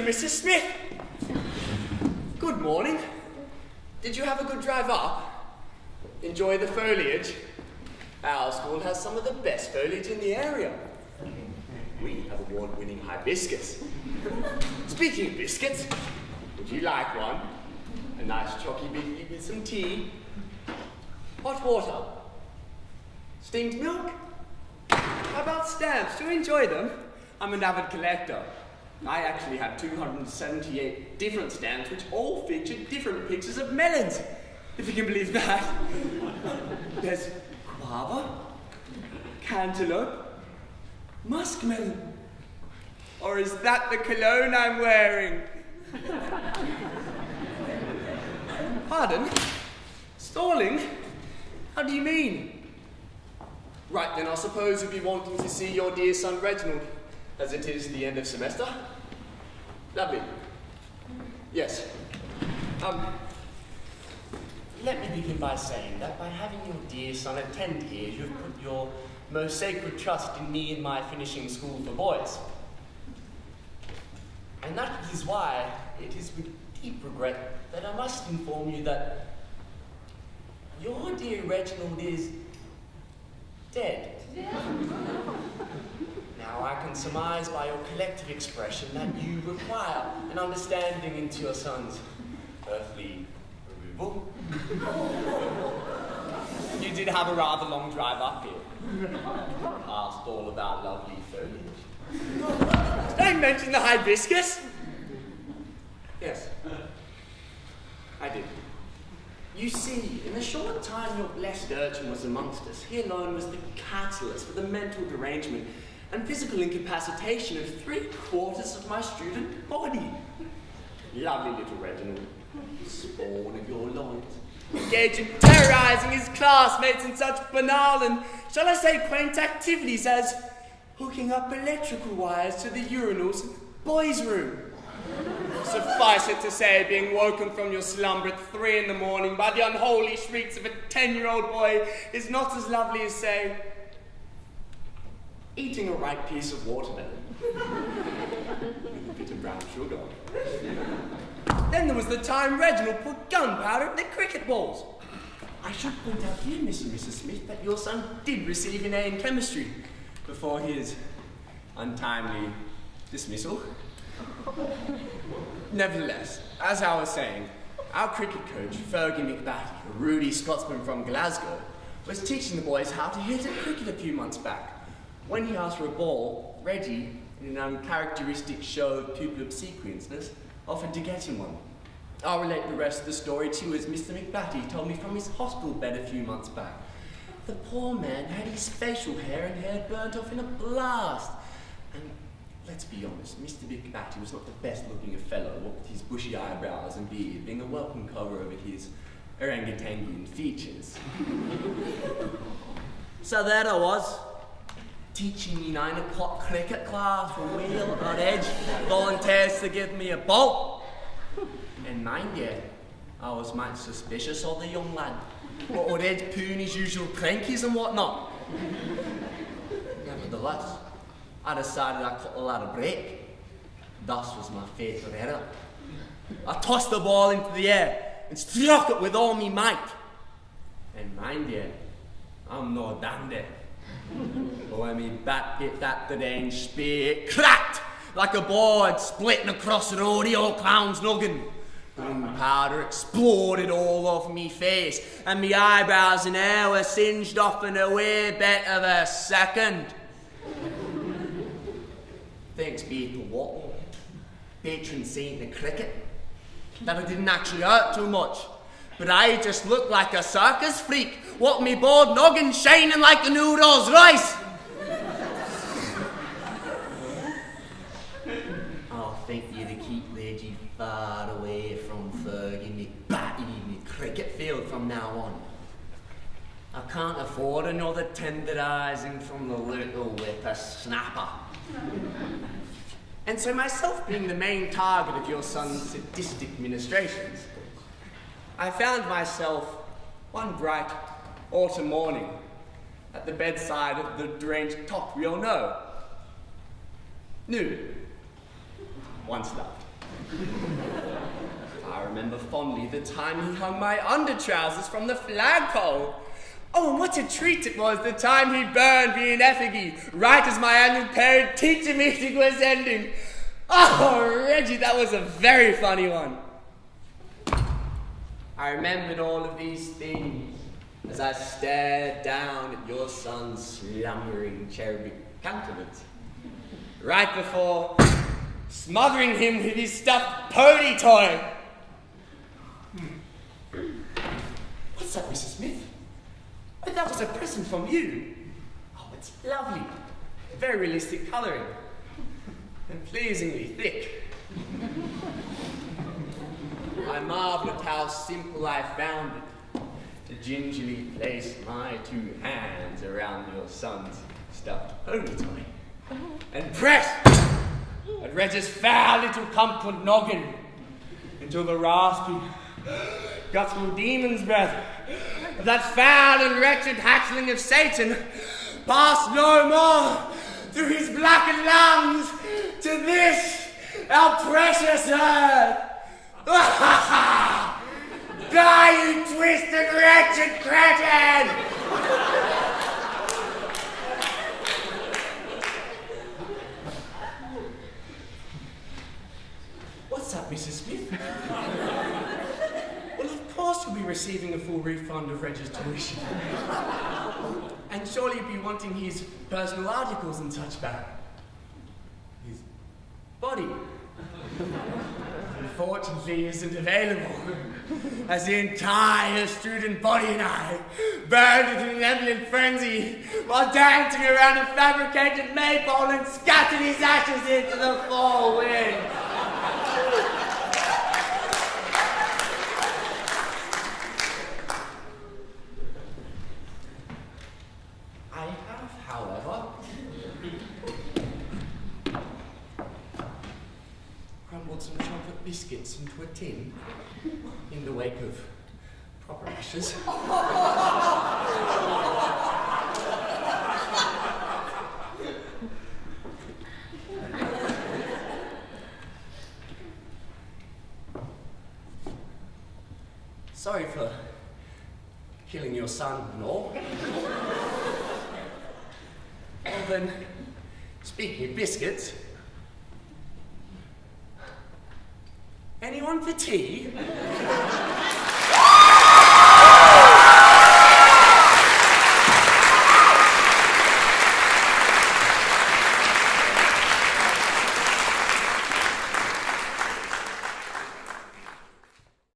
and Mrs. Smith. Good morning. Did you have a good drive up? Enjoy the foliage? Our school has some of the best foliage in the area. We have award-winning hibiscus. Speaking of biscuits, would you like one? A nice chalky biscuit with some tea? Hot water? Steamed milk? How about stamps? Do you enjoy them? I'm an avid collector. I actually have 278 different stamps which all feature different pictures of melons, if you can believe that. There's guava, cantaloupe, muskmelon. Or is that the cologne I'm wearing? Pardon? Stalling? How do you mean? Right then, I suppose you'll be wanting to see your dear son Reginald, as it is the end of semester. Lovely. Yes. Let me begin by saying that by having your dear son attend here, you have put your most sacred trust in me and my finishing school for boys. And that is why it is with deep regret that I must inform you that your dear Reginald is dead. Now I can surmise by your collective expression that you require an understanding into your son's earthly removal. You did have a rather long drive up here, past all of our lovely foliage. Did I mention the hibiscus? Yes, I did. You see, in the short time your blessed urchin was amongst us, he alone was the catalyst for the mental derangement and physical incapacitation of 3/4 of my student body. Lovely little Reginald, spawn of your loins, engaged in terrorizing his classmates in such banal and, shall I say, quaint activities as hooking up electrical wires to the urinals in the boys' room. Suffice it to say, being woken from your slumber at 3 in the morning by the unholy shrieks of a 10-year-old boy is not as lovely as, say, eating a ripe piece of watermelon with a bit of brown sugar. Then there was the time Reginald put gunpowder in the cricket balls. I should point out here, Mr. and Mrs. Smith, that your son did receive an A in chemistry before his untimely dismissal. Nevertheless, as I was saying, our cricket coach, Fergie McBatty, a ruddy Scotsman from Glasgow, was teaching the boys how to hit at cricket a few months back. When he asked for a ball, Reggie, in an uncharacteristic show of pupil obsequiousness, offered to get him one. I'll relate the rest of the story to you as Mr. McBatty told me from his hospital bed a few months back. The poor man had his facial hair and hair burnt off in a blast. And let's be honest, Mr. McBatty was not the best looking of fellow, what with his bushy eyebrows and beard being a welcome cover over his orangutangian features. So there I was, teaching me 9 o'clock cricket class for wheel on edge, volunteers to give me a ball. And mind you, I was mighty suspicious of the young lad, what with Edge pooing his usual crankies and whatnot. Nevertheless, I decided I cut the lad a break. Thus was my fatal error. I tossed the ball into the air and struck it with all me might. And mind you, I'm no dandy. But when me bat hit that the range spear, it cracked like a board splitting across an rodeo clown's noggin. Gunpowder exploded all over me face, and me eyebrows and hair were singed off in a way bet of a second. Thanks be to Wattle, patron saint of cricket, that it didn't actually hurt too much, but I just looked like a circus freak, what me bored noggin shining like a new Rolls Royce. I'll think you to keep Reggie far away from Fergie McBatty in the cricket field from now on. I can't afford another tenderising from the little whippersnapper. And so myself being the main target of your son's sadistic ministrations, I found myself one bright autumn morning at the bedside of the deranged top we all know. Nude. Once loved. I remember fondly the time he hung my under-trousers from the flagpole. Oh, and what a treat it was the time he burned me in effigy, right as my annual parent-teacher meeting was ending. Oh, Reggie, that was a very funny one. I remembered all of these things as I stared down at your son's slumbering cherubic countenance, right before smothering him with his stuffed pony toy. What's that, Mrs. Smith? Oh, that was a present from you. Oh, it's lovely. Very realistic colouring. And pleasingly thick. I marvel at how simple I found it to gingerly place my two hands around your son's stuffed pony toy and press at Reg's foul little comfort noggin until the raspy, guttural demon's breath of that foul and wretched hatchling of Satan passed no more through his blackened lungs to this, our precious earth. Die, you twisted, wretched cretin! What's up, Mrs. Smith? Well, of course you'll be receiving a full refund of Reg's tuition. And surely you'll be wanting his personal articles and such back. His body. Unfortunately isn't available, as the entire student body and I burned into an eminent frenzy while dancing around a fabricated maypole and scattered his ashes into the fall wind. I have, however, crumbled some chocolate biscuits into a tin in the wake of proper ashes. Sorry for killing your son and all. Well then, speaking of biscuits, anyone for tea?